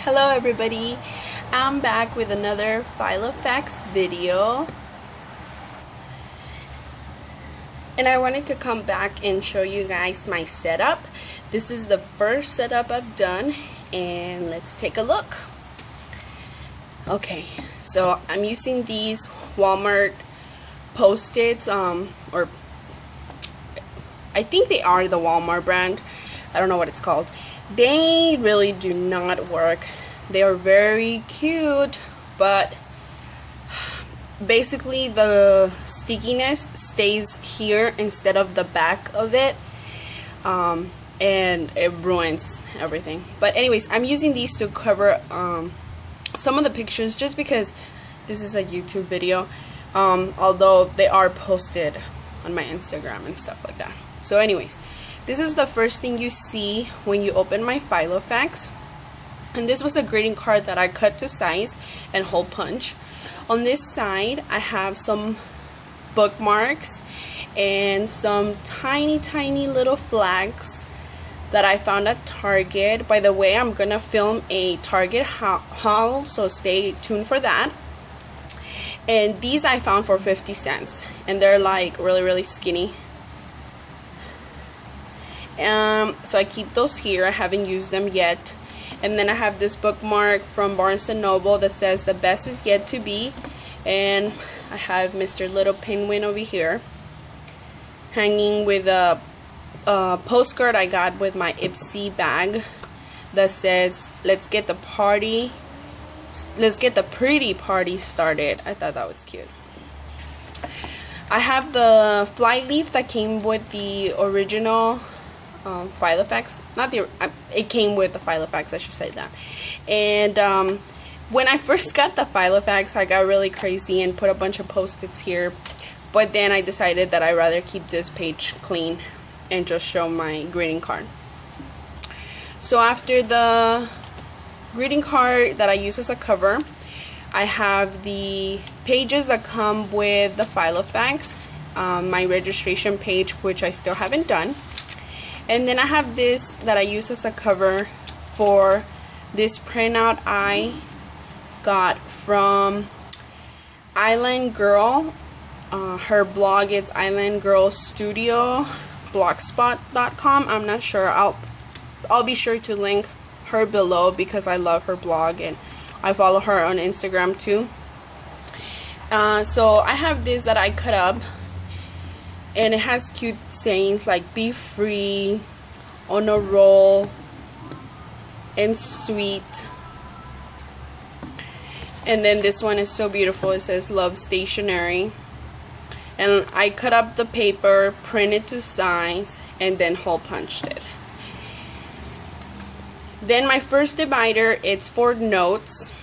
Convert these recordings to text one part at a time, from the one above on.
Hello everybody, I'm back with another Filofax video, and I wanted to come back and show you guys my setup. This is the first setup I've done, and let's take a look. Okay, so I'm using these Walmart Post-its, or I think they are the Walmart brand. I don't know what it's called. They really do not work. They are very cute, but basically the stickiness stays here instead of the back of it, and it ruins everything. But anyways, I'm using these to cover some of the pictures just because this is a YouTube video, although they are posted on my Instagram and stuff like that. So anyways, this is the first thing you see when you open my Filofax, and this was a greeting card that I cut to size and hole punch. On this side I have some bookmarks and some tiny little flags that I found at Target. By the way, I'm gonna film a Target haul, so stay tuned for that. And these I found for 50 cents, and they're like really skinny. So I keep those here. I haven't used them yet. And then I have this bookmark from Barnes & Noble that says the best is yet to be. And I have Mr. Little Penguin over here hanging with a postcard I got with my Ipsy bag that says let's get the pretty party started. I thought that was cute. I have the fly leaf that came with the original Filofax. It came with the Filofax, I should say that. And when I first got the Filofax, I got really crazy and put a bunch of post-its here, but then I decided that I'd rather keep this page clean and just show my greeting card. So after the greeting card that I use as a cover, I have the pages that come with the Filofax, my registration page, which I still haven't done. And then I have this that I use as a cover for this printout I got from Islang808Girl. Her blog is Islang808Girl blogspot.com. I'm not sure. I'll be sure to link her below because I love her blog and I follow her on Instagram too. So I have this that I cut up, and it has cute sayings like be free, on a roll, and sweet. And then this one is so beautiful. It says love stationery. And I cut up the paper, printed to size, and then hole punched it. Then my first divider, it's for notes.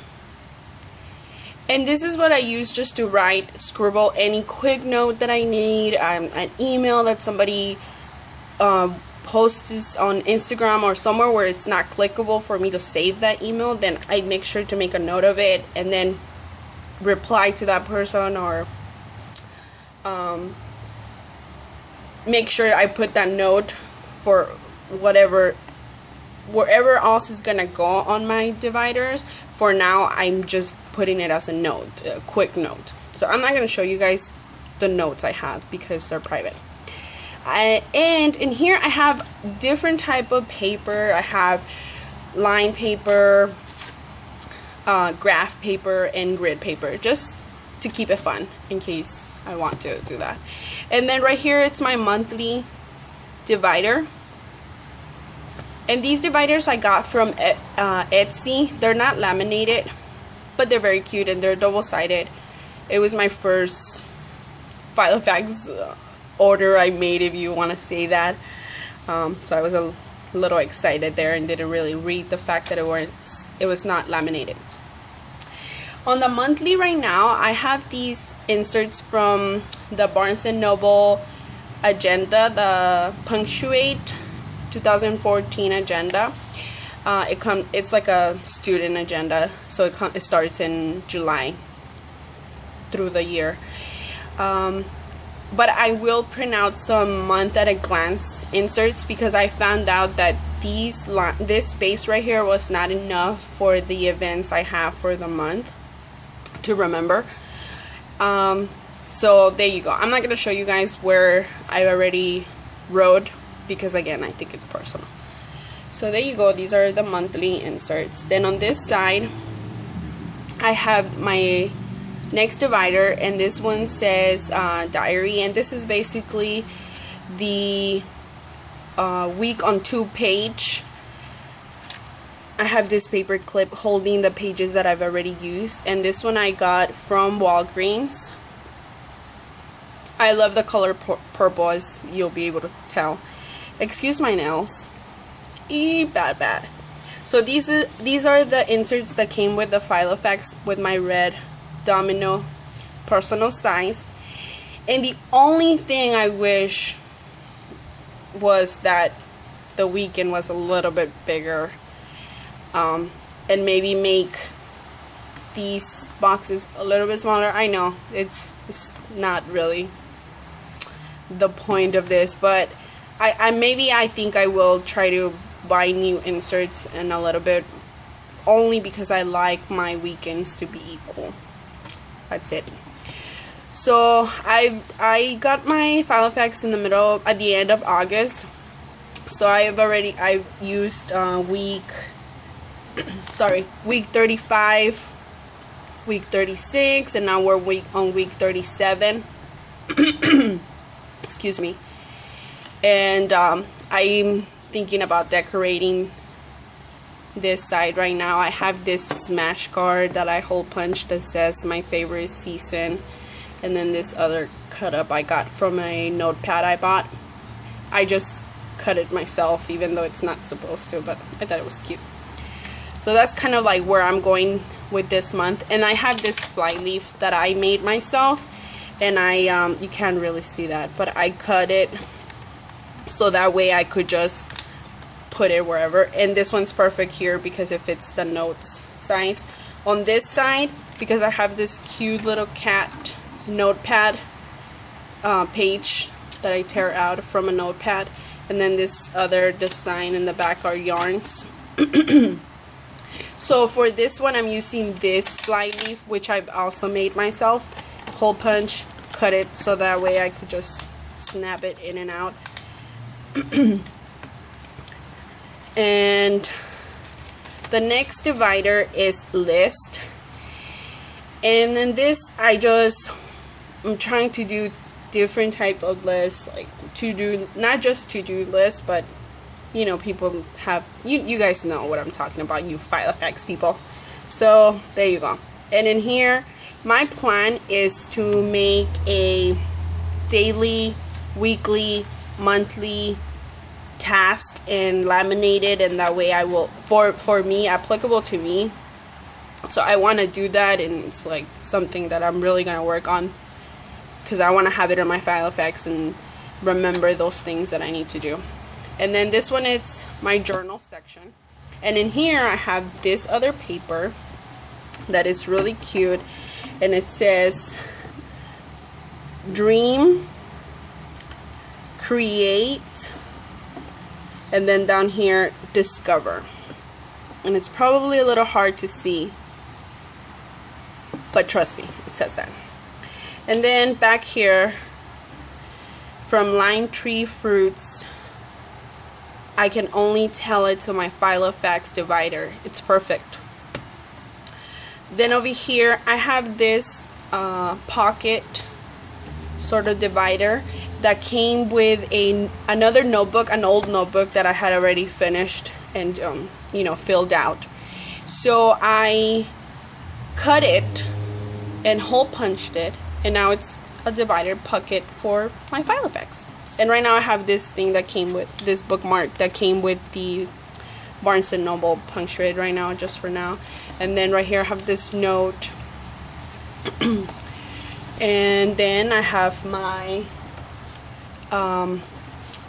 And this is what I use just to scribble any quick note that I need, an email that somebody posts on Instagram or somewhere where it's not clickable for me to save that email. Then I make sure to make a note of it and then reply to that person, or make sure I put that note for wherever else is gonna go on my dividers. For now, I'm just putting it as a note, a quick note. So I'm not gonna show you guys the notes I have because they're private. And in here I have different type of paper. I have line paper, graph paper, and grid paper, just to keep it fun in case I want to do that. And then right here, it's my monthly divider. And these dividers I got from Etsy. They're not laminated, but they're very cute and they're double-sided. It was my first Filofax order I made, if you want to say that. So I was a little excited there and didn't really read the fact that it was not laminated. On the monthly right now, I have these inserts from the Barnes & Noble agenda, the Punctuate 2014 agenda. It's like a student agenda, so it starts in July through the year. But I will print out some month at a glance inserts because I found out that this space right here was not enough for the events I have for the month to remember. So there you go. I'm not gonna show you guys where I already wrote because again I think it's personal. So there you go. These are the monthly inserts. Then on this side I have my next divider, and this one says diary, and this is basically the week on 2 page. I have this paper clip holding the pages that I've already used, and this one I got from Walgreens. I love the color purple, as you'll be able to tell. Excuse my nails. Bad. So these are the inserts that came with the Filofax with my red domino personal size, and the only thing I wish was that the weekend was a little bit bigger, and maybe make these boxes a little bit smaller. I know it's not really the point of this, but I think I will try to buy new inserts in a little bit, only because I like my weekends to be equal. That's it. So I got my Filofax in the middle, at the end of August. So I've used week 35, week 36, and now we're on week 37. Excuse me. And I'm thinking about decorating this side right now. I have this smash card that I hole punched that says my favorite season, and then this other cut up I got from a notepad I bought. I just cut it myself, even though it's not supposed to, but I thought it was cute. So that's kind of like where I'm going with this month. And I have this fly leaf that I made myself, and I you can't really see that, but I cut it so that way I could just put it wherever. And this one's perfect here because it fits the notes size. On this side, because I have this cute little cat notepad page that I tear out from a notepad, and then this other design in the back are yarns. So for this one I'm using this fly leaf, which I've also made myself. Hole punch, cut it so that way I could just snap it in and out. And the next divider is list, and then this I'm trying to do different type of lists, like not just to-do lists, but you know, people have, you guys know what I'm talking about, you Filofax people. So there you go. And in here my plan is to make a daily, weekly, monthly task and laminate it, and that way I will, for me, applicable to me. So I want to do that, and it's like something that I'm really going to work on, because I want to have it in my Filofax and remember those things that I need to do. And then this one, it's my journal section, and in here I have this other paper that is really cute, and it says dream, create, and then down here discover. And it's probably a little hard to see, but trust me, it says that. And then back here from LimeTreeFruits, I can only tell it to my Filofax divider. It's perfect. Then over here I have this pocket sort of divider that came with another notebook, an old notebook that I had already finished and you know, filled out. So I cut it and hole punched it, and now it's a divider pocket for my Filofax. And right now I have this thing that came with this bookmark that came with the Barnes & Noble punctuated right now, just for now. And then right here I have this note. And then I have my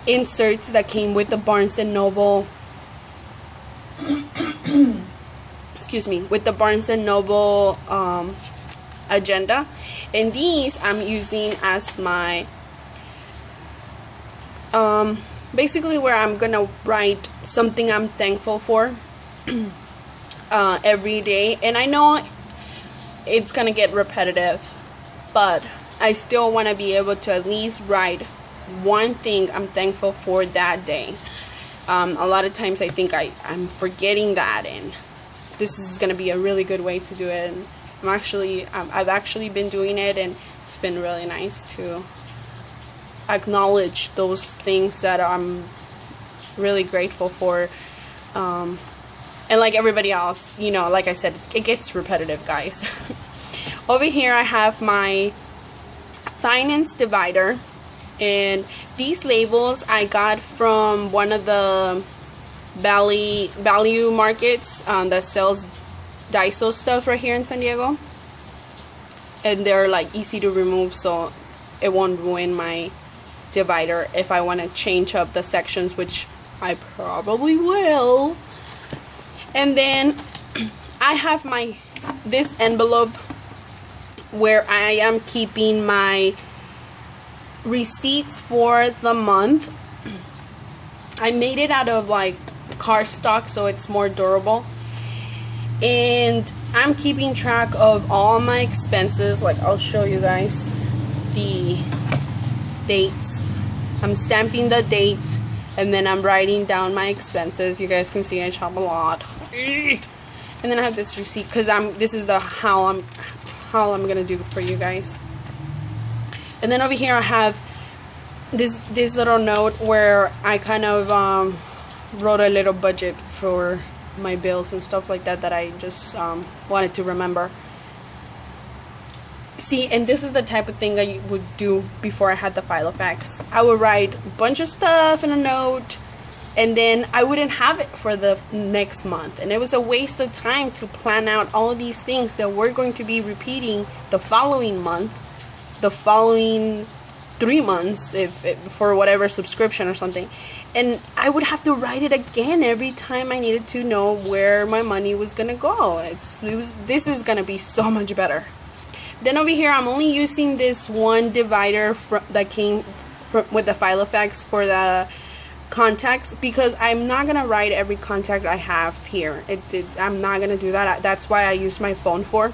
inserts that came with the Barnes & Noble excuse me, with the Barnes & Noble agenda. And these I'm using as my basically where I'm gonna write something I'm thankful for every day. And I know it's gonna get repetitive, but I still want to be able to at least write one thing I'm thankful for that day. A lot of times I think I'm forgetting that, and this is going to be a really good way to do it. And I've actually been doing it, and it's been really nice to acknowledge those things that I'm really grateful for. And like everybody else, you know, like I said, it gets repetitive, guys. Over here I have my finance divider, and these labels I got from one of the value markets that sells Daiso stuff right here in San Diego, and they're like easy to remove, so it won't ruin my divider if I want to change up the sections, which I probably will. And then I have this envelope where I am keeping my receipts for the month. I made it out of like cardstock, so it's more durable, and I'm keeping track of all my expenses. Like, I'll show you guys the dates. I'm stamping the date, and then I'm writing down my expenses. You guys can see I shop a lot. And then I have this receipt because this is the how I'm gonna do it for you guys. And then over here I have this little note where I kind of wrote a little budget for my bills and stuff like that I just wanted to remember. See, and this is the type of thing I would do before I had the Filofax. I would write a bunch of stuff in a note, and then I wouldn't have it for the next month, and it was a waste of time to plan out all of these things that we're going to be repeating the following month, the following 3 months, if for whatever subscription or something. And I would have to write it again every time I needed to know where my money was gonna go. This is gonna be so much better. Then over here I'm only using this one divider that came with the Filofax for the contacts, because I'm not gonna write every contact I have here. I'm not gonna do that. That's why I use my phone for.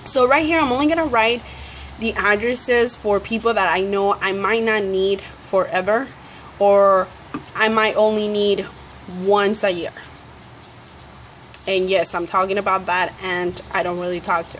So right here I'm only gonna write the addresses for people that I know I might not need forever, or I might only need once a year. And yes, I'm talking about that, and I don't really talk to.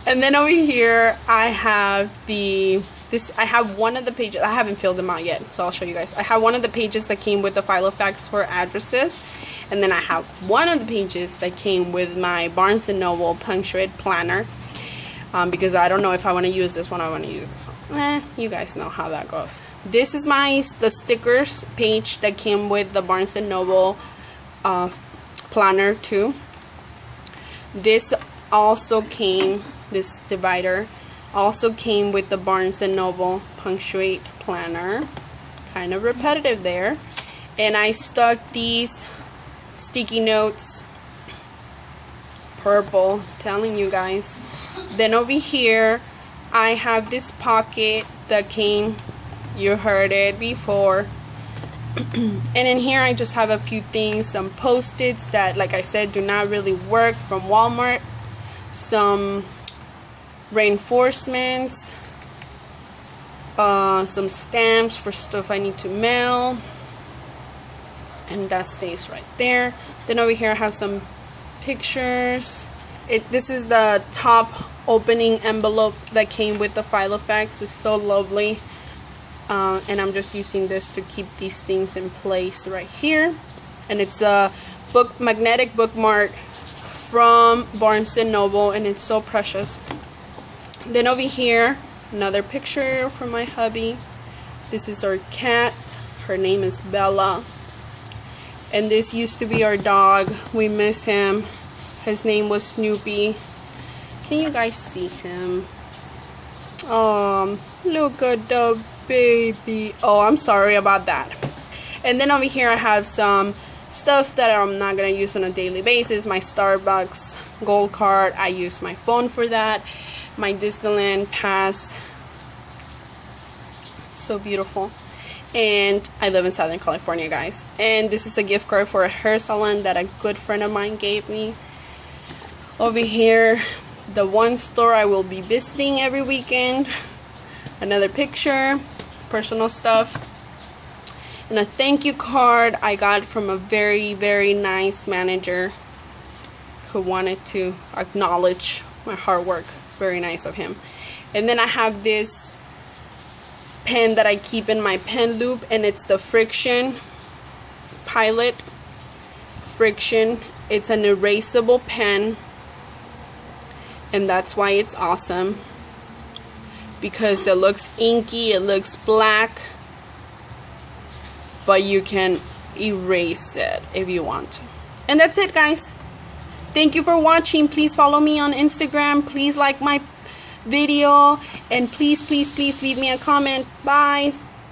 And then over here I have I have one of the pages. I haven't filled them out yet, so I'll show you guys. I have one of the pages that came with the Filofax for addresses, and then I have one of the pages that came with my Barnes & Noble punctuate planner, because I don't know if I want to use this one or I want to use this one. You guys know how that goes. This is the stickers page that came with the Barnes & Noble planner too. This divider also came with the Barnes & Noble punctuate planner. Kind of repetitive there. And I stuck these sticky notes, purple, telling you guys. Then over here I have this pocket that came, you heard it before. And in here I just have a few things, some post-its that, like I said, do not really work from Walmart, some reinforcements, some stamps for stuff I need to mail, and that stays right there. Then over here I have some pictures. This is the top opening envelope that came with the Filofax. It's so lovely, and I'm just using this to keep these things in place right here. And it's a magnetic bookmark from Barnes & Noble, and it's so precious. Then over here, another picture from my hubby. This is our cat. Her name is Bella. And this used to be our dog. We miss him. His name was Snoopy. Can you guys see him? Look at the baby. Oh, I'm sorry about that. And then over here I have some stuff that I'm not gonna use on a daily basis. My Starbucks gold card, I use my phone for that. My Disneyland pass, So beautiful. And I live in Southern California, guys. And this is a gift card for a hair salon that a good friend of mine gave me. Over here, the one store I will be visiting every weekend. Another picture, personal stuff. And a thank you card I got from a very, very nice manager who wanted to acknowledge my hard work. Very nice of him. And then I have this pen that I keep in my pen loop, and it's the Friction Pilot Friction. It's an erasable pen, and that's why it's awesome, because it looks inky, it looks black, but you can erase it if you want to. And that's it, guys. Thank you for watching. Please follow me on Instagram. Please like my video, and please leave me a comment. Bye.